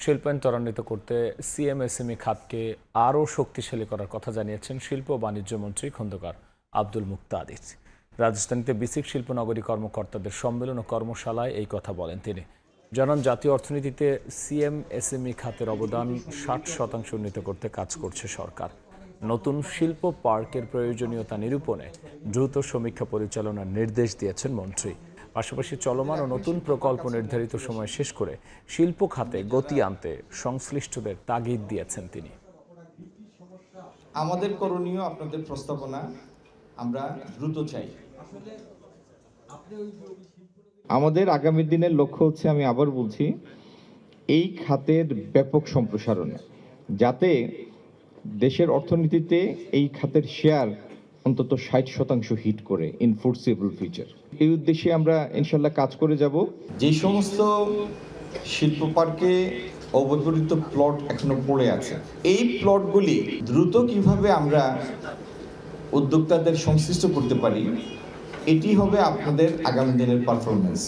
শিল্পায়ন ত্বরান্বিত করতে সিএমএসএমই খাতকে আরও শক্তিশালী করার কথা জানিয়েছেন শিল্প ও বাণিজ্য মন্ত্রী খন্দকার আব্দুল মুক্তাদির। রাজধানীতে বিসিক শিল্পনগরী কর্মকর্তাদের সম্মেলন ও কর্মশালায় এই কথা বলেন তিনি। জানান, জাতীয় অর্থনীতিতে সিএমএসএমই খাতের অবদান 60% উন্নীত করতে কাজ করছে সরকার। নতুন শিল্প পার্কের প্রয়োজনীয়তা নিরূপণে দ্রুত সমীক্ষা পরিচালনার নির্দেশ দিয়েছেন মন্ত্রী। পাশাপাশি চলমান ও নতুন প্রকল্প নির্ধারিত সময় শেষ করে শিল্প খাতে গতি আনতে সংশ্লিষ্টদের তাগিদ দিয়েছেন তিনি। আমাদের করণীয় আপনাদের প্রস্তাবনা আমরা দ্রুত চাই। আমাদের আগামী দিনের লক্ষ্য হচ্ছে, আমি আবার বলছি, এই খাতের ব্যাপক সম্প্রসারণ, যাতে দেশের অর্থনীতিতে এই খাতের শেয়ার অন্তত 60% হিট করে ইন ফোরসিবল ফিউচার। এই উদ্দেশ্যে আমরা ইনশাল্লাহ কাজ করে যাব। যে সমস্ত শিল্প পার্কে অব্যবহৃত প্লট এখনো পড়ে আছে, এই প্লটগুলি দ্রুত কিভাবে আমরা উদ্যোক্তাদের সংশ্লিষ্ট করতে পারি, এটি হবে আপনাদের আগামী দিনের পারফরমেন্স।